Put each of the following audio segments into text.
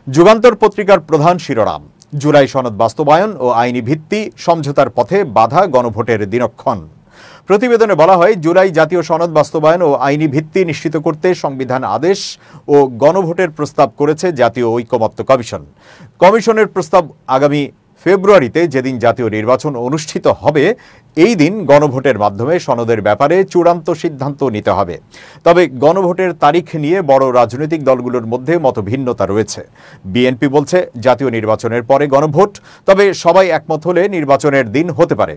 যুগান্তর পত্রিকার প্রধান শিরোনাম, জুলাই সনদ বাস্তবায়ন ও আইনি ভিত্তি সমঝোতার পথে বাধা গণভোটের দিনক্ষণ। প্রতিবেদনে বলা হয়, জুলাই জাতীয় সনদ বাস্তবায়ন ও আইনি ভিত্তি নিশ্চিত করতে সংবিধান আদেশ ও গণভোটের প্রস্তাব করেছে জাতীয় ঐকমত্য কমিশন। কমিশনের প্রস্তাব আগামী ফেব্রুয়ারিতে যেদিন জাতীয় নির্বাচন অনুষ্ঠিত হবে, এই দিন গণভোটের মাধ্যমে সনদের ব্যাপারে চূড়ান্ত সিদ্ধান্ত নিতে হবে। তবে গণভোটের তারিখ নিয়ে বড় রাজনৈতিক দলগুলোর মধ্যে মতভিন্নতা রয়েছে। বিএনপি বলছে জাতীয় নির্বাচনের পরে গণভোট, তবে সবাই একমত হলে নির্বাচনের দিন হতে পারে।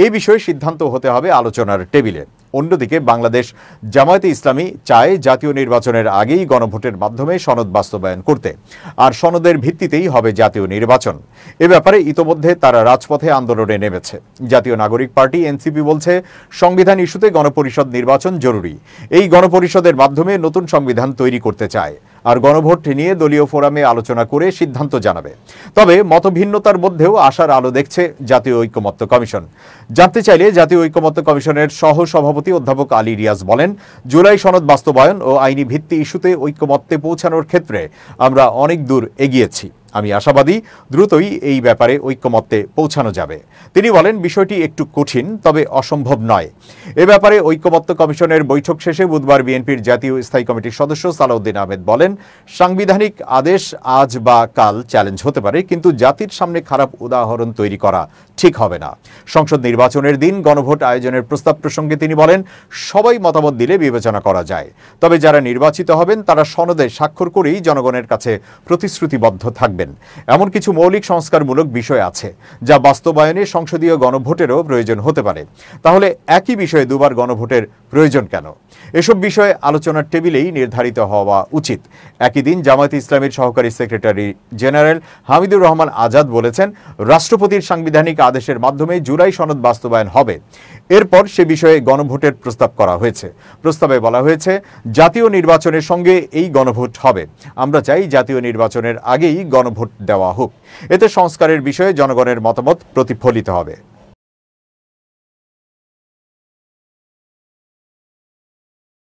এই বিষয়ে সিদ্ধান্ত হতে হবে আলোচনার টেবিলে। অন্যদিকে বাংলাদেশ জামায়াতে ইসলামী চায় জাতীয় নির্বাচনের আগেই গণভোটের মাধ্যমে সনদ বাস্তবায়ন করতে, আর সনদের ভিত্তিতেই হবে জাতীয় নির্বাচন। এ ব্যাপারে ইতোমধ্যে তারা রাজপথে আন্দোলনে নেমেছে। জাতীয় নাগরিক পার্টি এনসিপি বলছে, সংবিধান ইস্যুতে গণপরিষদ নির্বাচন জরুরি। এই গণপরিষদের মাধ্যমে নতুন সংবিধান তৈরি করতে চায়, আর গণভোট নিয়ে দলীয় ফোরামে আলোচনা করে সিদ্ধান্ত জানাবে। তবে মতভিন্নতার মধ্যেও আশার আলো দেখছে জাতীয় ঐকমত্য কমিশন। জানতে চাইলে জাতীয় ঐকমত্য কমিশনের সহ সভাপতি অধ্যাপক আলী রিয়াজ বলেন, জুলাই সনদ বাস্তবায়ন ও আইনি ভিত্তি ইস্যুতে ঐকমত্যে পৌঁছানোর ক্ষেত্রে আমরা অনেক দূর এগিয়েছি। আমি আশাবাদী দ্রুতই এই ব্যাপারে ঐকমত্যে পৌঁছানো যাবে। তিনি বলেন, বিষয়টি একটু কঠিন, তবে অসম্ভব নয়। এ ব্যাপারে ঐকমত্য কমিশনের বৈঠক শেষে বুধবার বিএনপির জাতীয় স্থায়ী কমিটির সদস্য সালাউদ্দিন আহমেদ বলেন, সাংবিধানিক আদেশ আজ বা কাল চ্যালেঞ্জ হতে পারে, কিন্তু জাতির সামনে খারাপ উদাহরণ তৈরি করা ঠিক হবে না। সংসদ নির্বাচনের দিন গণভোট আয়োজনের প্রস্তাব প্রসঙ্গে তিনি বলেন, সবাই মতামত দিলে বিবেচনা করা যায়, তবে যারা নির্বাচিত হবেন তারা সনদে স্বাক্ষর করেই জনগণের কাছে প্রতিশ্রুতিবদ্ধ থাকবেন। এমন কিছু মৌলিক সংস্কারমূলক বিষয় আছে যা বাস্তবায়নে সংসদীয় গণভোটেরও প্রয়োজন হতে পারে। তাহলে একই বিষয়ে দুবার গণভোটের প্রয়োজন কেন? এসব বিষয়ে আলোচনার টেবিলেই নির্ধারিত হওয়া উচিত। একই দিন জামায়াতে ইসলামীর সহকারী সেক্রেটারি জেনারেল হামিদুর রহমান আজাদ বলেছেন, রাষ্ট্রপতির সাংবিধানিক আদেশের মাধ্যমে জুলাই সনদ বাস্তবায়ন হবে। এরপর সে বিষয়ে গণভোটের প্রস্তাব করা হয়েছে। প্রস্তাবে বলা হয়েছে, জাতীয় নির্বাচনের সঙ্গে এই গণভোট হবে। আমরা চাই জাতীয় নির্বাচনের আগেই গণভোট দেওয়া হোক। এতে সংস্কারের বিষয়ে জনগণের মতামত প্রতিফলিত হবে।